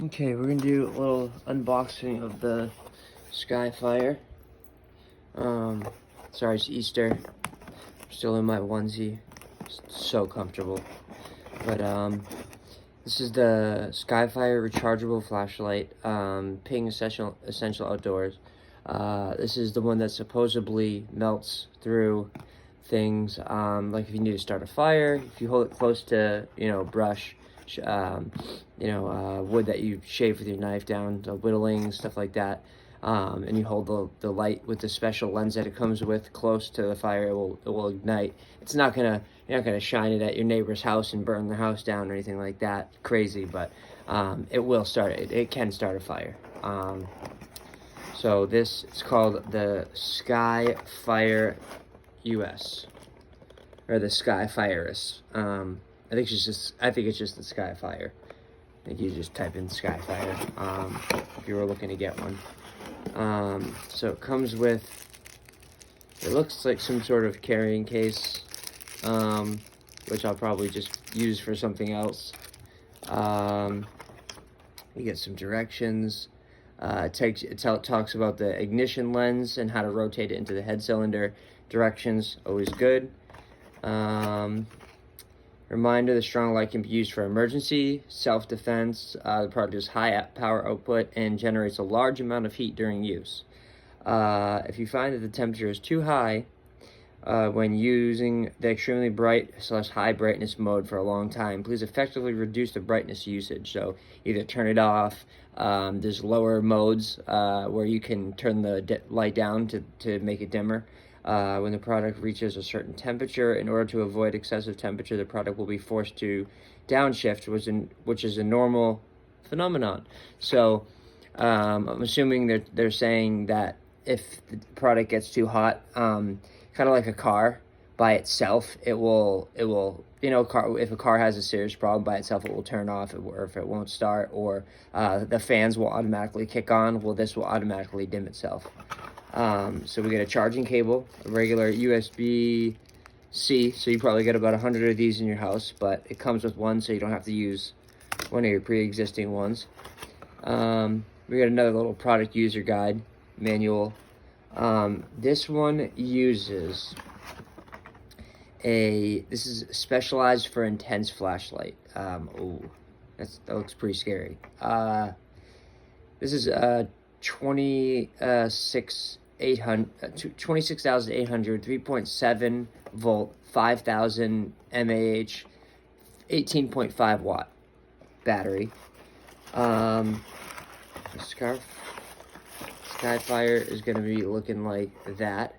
Okay, we're gonna do a little unboxing of the Skyfire. Um, Sorry, it's Easter. I'm still in my onesie. It's so comfortable. But this is the Skyfire rechargeable flashlight. Ping Essential Outdoors. This is the one that supposedly melts through things. Like if you need to start a fire, if you hold it close to brush, wood that you shave with your knife down to whittling, stuff like that. And you hold the light with the special lens that it comes with close to the fire, it will ignite. It's not gonna You're not gonna shine it at your neighbor's house and burn their house down or anything like that crazy, but it will start it can start a fire. So this is called the Skyfire US, or the Skyfirus. I think it's just the Skyfire. I think you just type in Skyfire if you were looking to get one. So it comes with, it looks like some sort of carrying case, which I'll probably just use for something else. You get some directions. It talks about the ignition lens and how to rotate it into the head cylinder. Directions, always good. Reminder, the strong light can be used for emergency, self-defense. The product has high power output and generates a large amount of heat during use. If you find that the temperature is too high when using the extremely bright/high brightness mode for a long time, please effectively reduce the brightness usage. So either turn it off. There's lower modes where you can turn the light down to make it dimmer. When the product reaches a certain temperature, in order to avoid excessive temperature, the product will be forced to downshift, which is a normal phenomenon. So I'm assuming they're saying that if the product gets too hot, kind of like a car by itself, it will if a car has a serious problem by itself, it will turn off, or if it won't start, or the fans will automatically kick on. Well, this will automatically dim itself. So we get a charging cable, a regular USB-C, so you probably get about 100 of these in your house, but it comes with one, so you don't have to use one of your pre-existing ones. We got another little product user guide manual. This one uses this is specialized for intense flashlight. That looks pretty scary. This is 26,800 3.7 volt 5,000 mAh 18.5 watt battery. The Skyfire is going to be looking like that.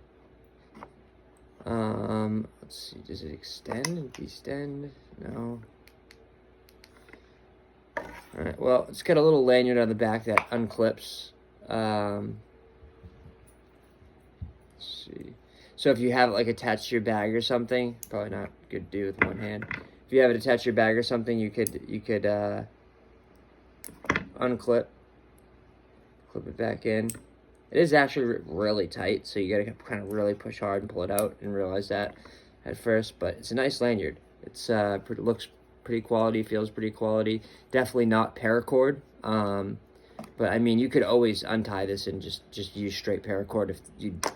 Let's see, does it extend, descend? No. Alright, well, it's got a little lanyard on the back that unclips. Let's see. So if you have it like attached to your bag or something, probably not good to do with one hand. If you have it attached to your bag or something, you could unclip, clip it back in. It is actually really tight, so you gotta kind of really push hard and pull it out, and realize that at first. But it's a nice lanyard. It's looks pretty quality, feels pretty quality. Definitely not paracord. But I mean, you could always untie this and just use straight paracord if you'd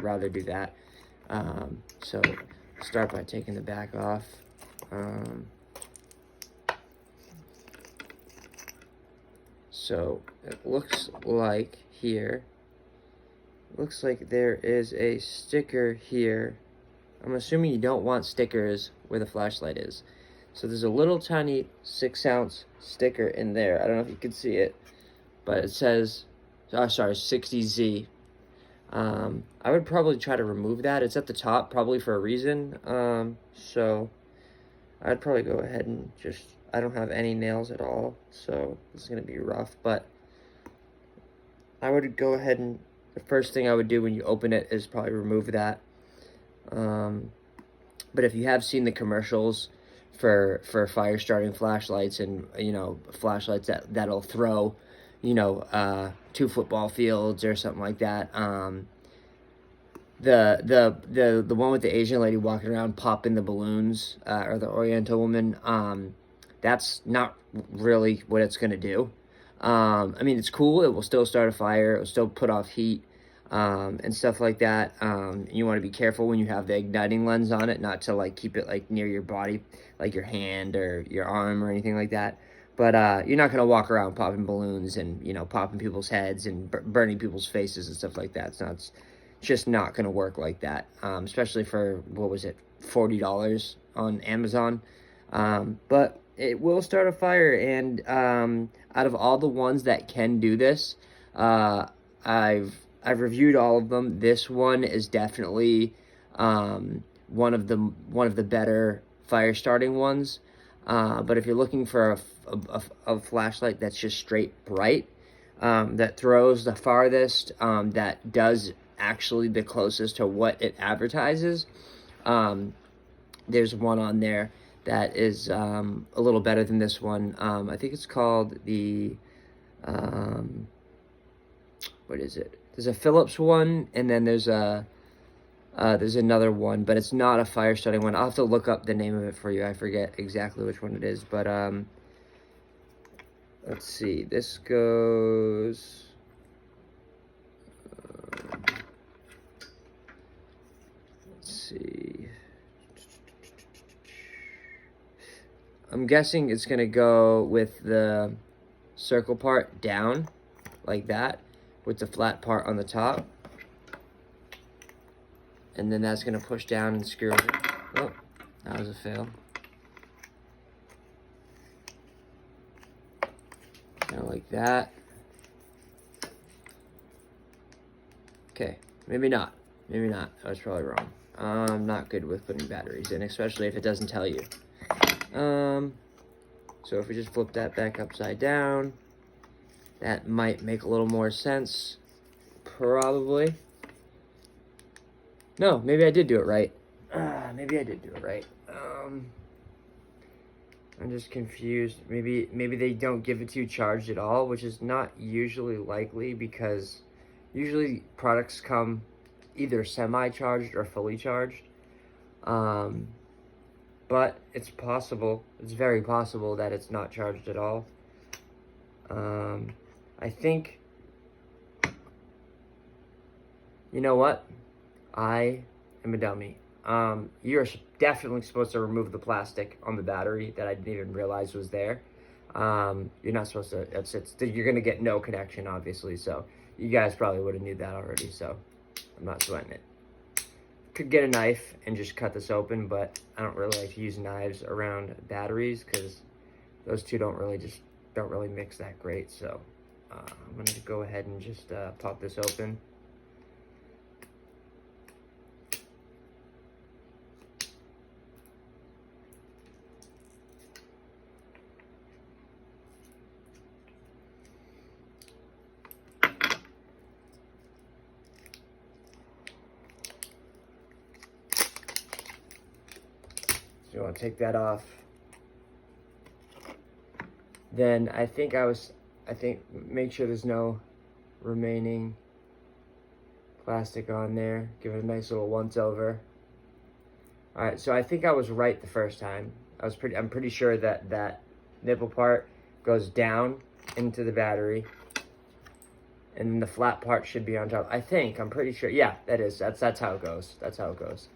rather do that. So start by taking the back off. So it looks like here. Looks like there is a sticker here. I'm assuming you don't want stickers where the flashlight is. So there's a little tiny 6-ounce sticker in there. I don't know if you can see it, but it says, sorry, 60Z. I would probably try to remove that. It's at the top, probably for a reason. So I'd probably go ahead and I don't have any nails at all, so this is gonna be rough, but I would go ahead and, the first thing I would do when you open it is probably remove that. But if you have seen the commercials for fire starting flashlights, and flashlights that'll throw 2 football fields or something like that, the one with the Asian lady walking around popping the balloons, or the Oriental woman, that's not really what it's gonna do. I mean, it's cool. It will still start a fire. It will still put off heat, and stuff like that. You want to be careful when you have the igniting lens on it, not to like keep it like near your body, like your hand or your arm or anything like that. But you're not gonna walk around popping balloons and popping people's heads and burning people's faces and stuff like that. It's just not gonna work like that. Especially for, what was it, $40 on Amazon. But it will start a fire, and out of all the ones that can do this, I've reviewed all of them. This one is definitely one of the better fire starting ones. But if you're looking for a flashlight that's just straight bright, that throws the farthest, that does actually the closest to what it advertises, there's one on there that is a little better than this one. I think it's called the, what is it? There's a Philips one, and then there's another one, but it's not a fire starting one. I'll have to look up the name of it for you. I forget exactly which one it is, but let's see. This goes. Let's see. I'm guessing it's gonna go with the circle part down, like that, with the flat part on the top. And then that's gonna push down and screw it. Oh, that was a fail. Kind of like that. Okay, maybe not. Maybe not. I was probably wrong. I'm not good with putting batteries in, especially if it doesn't tell you. So if we just flip that back upside down, that might make a little more sense. Probably. No, maybe I did do it right. Maybe I did do it right. I'm just confused. Maybe they don't give it to you charged at all, which is not usually likely, because usually products come either semi-charged or fully charged. But it's possible. It's very possible that it's not charged at all. I think, you know what? I am a dummy. You're definitely supposed to remove the plastic on the battery that I didn't even realize was there. You're not supposed to. You're gonna get no connection, obviously. So you guys probably would have knew that already. So I'm not sweating it. Could get a knife and just cut this open, but I don't really like to use knives around batteries because those two don't really mix that great. So I'm gonna go ahead and just pop this open. So you want to take that off. Then I think make sure there's no remaining plastic on there. Give it a nice little once over. All right, so I think I was right the first time. I'm pretty sure that nipple part goes down into the battery, and then the flat part should be on top. I'm pretty sure. Yeah, that's how it goes. That's how it goes.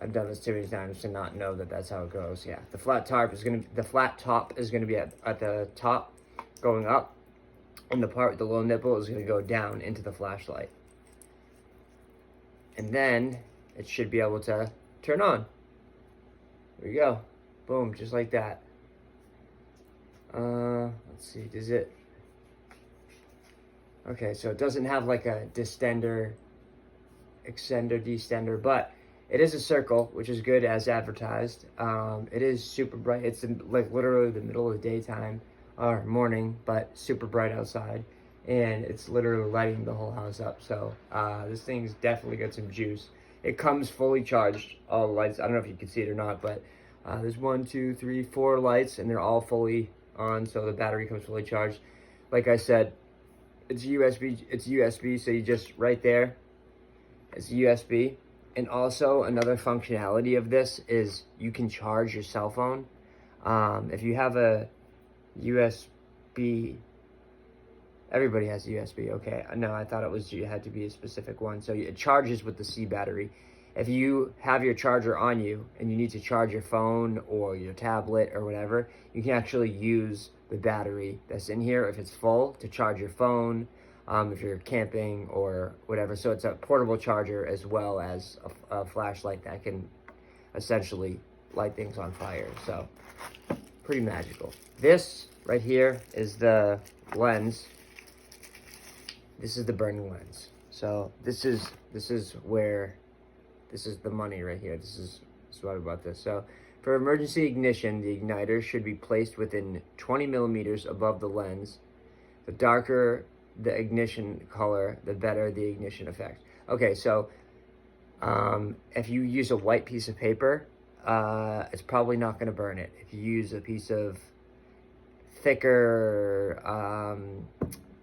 I've done this too many times to not know that that's how it goes. Yeah, the flat top is gonna be at the top, going up, and the part with the little nipple is gonna go down into the flashlight, and then it should be able to turn on. There we go, boom, just like that. Let's see, does it? Okay, so it doesn't have like a extender, destender, but it is a circle, which is good as advertised. It is super bright. It's like literally the middle of the daytime or morning, but super bright outside, and it's literally lighting the whole house up. So this thing's definitely got some juice. It comes fully charged, all the lights. I don't know if you can see it or not, but there's 1, 2, 3, 4 lights, and they're all fully on, so the battery comes fully charged. Like I said, it's USB, so you just, right there, it's USB. And also, another functionality of this is you can charge your cell phone. If you have a USB. Everybody has USB. Okay, no, I thought you had to be a specific one. So it charges with the C battery. If you have your charger on you and you need to charge your phone or your tablet or whatever, you can actually use the battery that's in here if it's full to charge your phone, if you're camping or whatever. So it's a portable charger as well as a flashlight that can essentially light things on fire. So pretty magical. This right here is the lens. This is the burning lens. So this is the money right here. This is what about this. So for emergency ignition, the igniter should be placed within 20 millimeters above the lens. The darker the ignition color, the better the ignition effect. Okay, so if you use a white piece of paper, it's probably not going to burn it. If you use a piece of thicker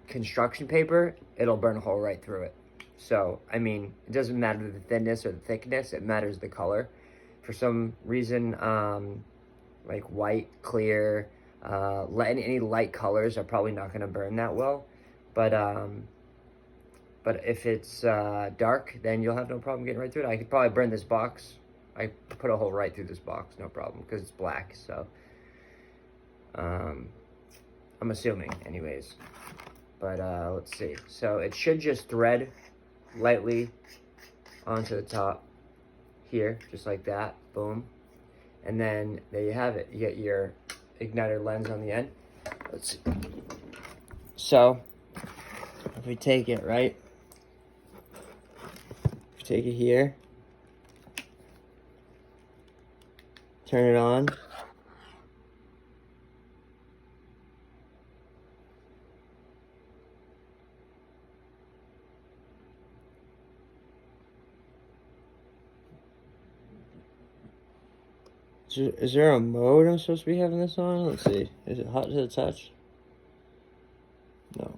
construction paper, it'll burn a hole right through it. So, I mean, it doesn't matter the thinness or the thickness, it matters the color. For some reason, like white, clear, any light colors are probably not going to burn that well. But if it's dark, then you'll have no problem getting right through it. I could probably burn this box. I put a hole right through this box, no problem, because it's black, so. I'm assuming, anyways. But let's see. So it should just thread lightly onto the top here, just like that. Boom. And then there you have it. You get your igniter lens on the end. Let's see. So if we take it, right? If we take it here, turn it on. Is there a mode I'm supposed to be having this on? Let's see. Is it hot to the touch? No.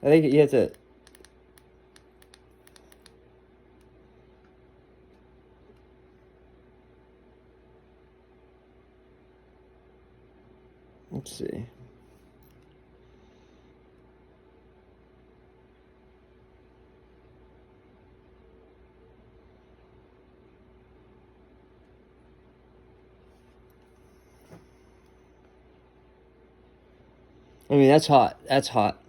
I think you have to... Let's see. I mean, that's hot. That's hot.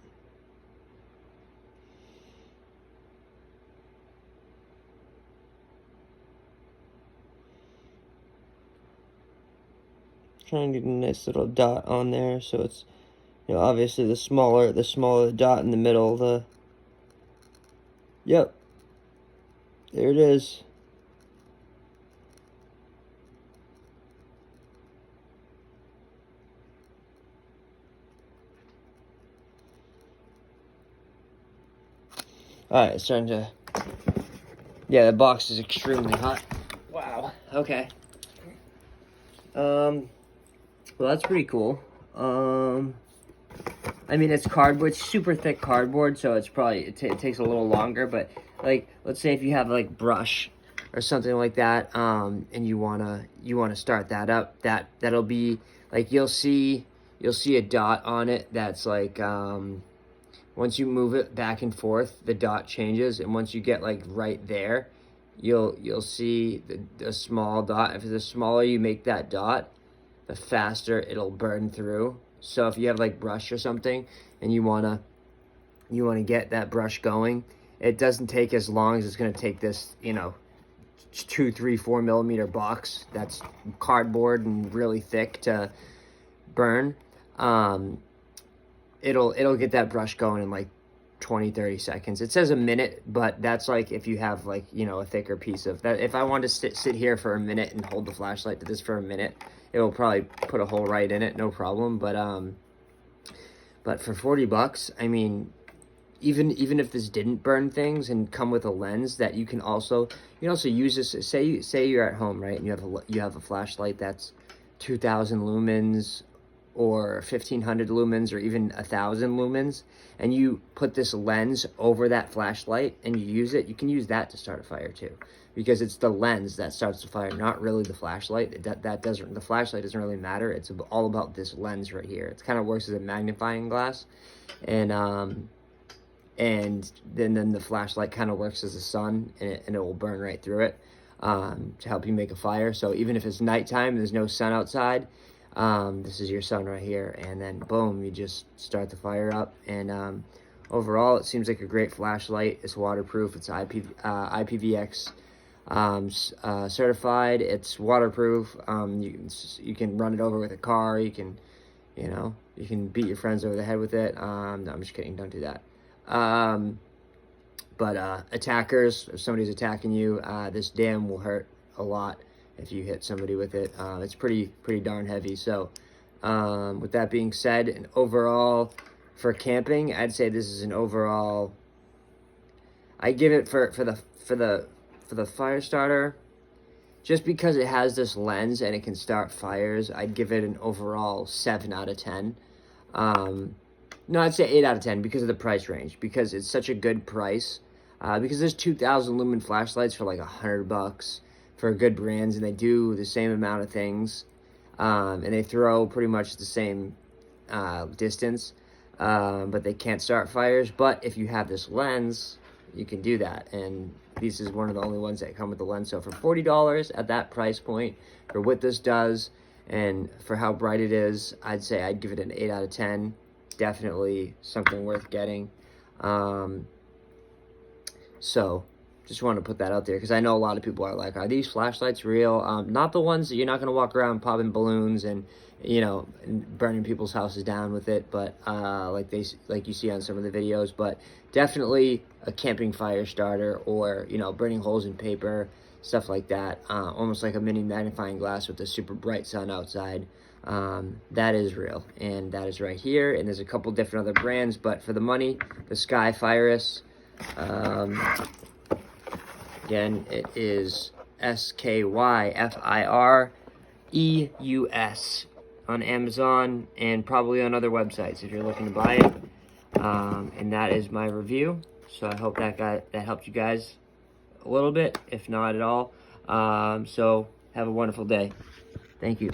Trying to get a nice little dot on there, so it's, you know, obviously the smaller the dot in the middle, the, yep, there it is. Alright, it's starting to, yeah, the box is extremely hot. Wow, okay. Well, that's pretty cool. I mean, it's cardboard, it's super thick cardboard, so it's probably, it takes a little longer, but, like, let's say if you have, like, brush or something like that, and you wanna start that up, that'll be, like, you'll see a dot on it that's, like, once you move it back and forth, the dot changes, and once you get, like, right there, you'll see the small dot. If the smaller you make that dot, the faster it'll burn through. So if you have like brush or something and you wanna get that brush going, it doesn't take as long as it's gonna take this, you know, 2, 3, 4 millimeter box that's cardboard and really thick to burn. It'll get that brush going in like 20-30 seconds. It says a minute, but that's like if you have like, you know, a thicker piece of that. If I wanted to sit here for a minute and hold the flashlight to this for a minute, it will probably put a hole right in it, no problem. But for $40, I mean, even if this didn't burn things and come with a lens that you can also use this. Say you're at home, right, and you have a flashlight that's 2,000 lumens or 1,500 lumens or even 1,000 lumens, and you put this lens over that flashlight and you use it, you can use that to start a fire too, because it's the lens that starts the fire, not really the flashlight. The flashlight doesn't really matter. It's all about this lens right here. It kind of works as a magnifying glass, and then the flashlight kind of works as the sun, and it will burn right through it to help you make a fire. So even if it's nighttime and there's no sun outside, this is your sun right here, and then boom, you just start the fire up. And overall, it seems like a great flashlight. It's waterproof. It's IPVX certified. It's waterproof. You can run it over with a car. You can beat your friends over the head with it. No, I'm just kidding. Don't do that. But attackers, if somebody's attacking you, this dam will hurt a lot if you hit somebody with it. It's pretty darn heavy. So with that being said, and overall for camping, I'd say this is an overall, I give it for the fire starter, just because it has this lens and it can start fires, I'd give it an overall 7 out of 10. No, I'd say 8 out of 10 because of the price range, because it's such a good price. Because there's 2,000 lumen flashlights for like $100 for good brands, and they do the same amount of things, and they throw pretty much the same distance, but they can't start fires. But if you have this lens, you can do that, and this is one of the only ones that come with the lens. So for $40 at that price point, for what this does and for how bright it is, I'd say I'd give it an 8 out of 10. Definitely something worth getting. So just want to put that out there, because I know a lot of people are like, are these flashlights real? Not the ones that you're not going to walk around popping balloons and and burning people's houses down with it, but like you see on some of the videos. But definitely a camping fire starter, or burning holes in paper, stuff like that, almost like a mini magnifying glass with a super bright sun outside. That is real, and that is right here. And there's a couple different other brands, but for the money, the Skyfireus, again, it is SKYFIREUS on Amazon and probably on other websites if you're looking to buy it. And that is my review. So I hope that helped you guys a little bit, if not at all. So have a wonderful day. Thank you.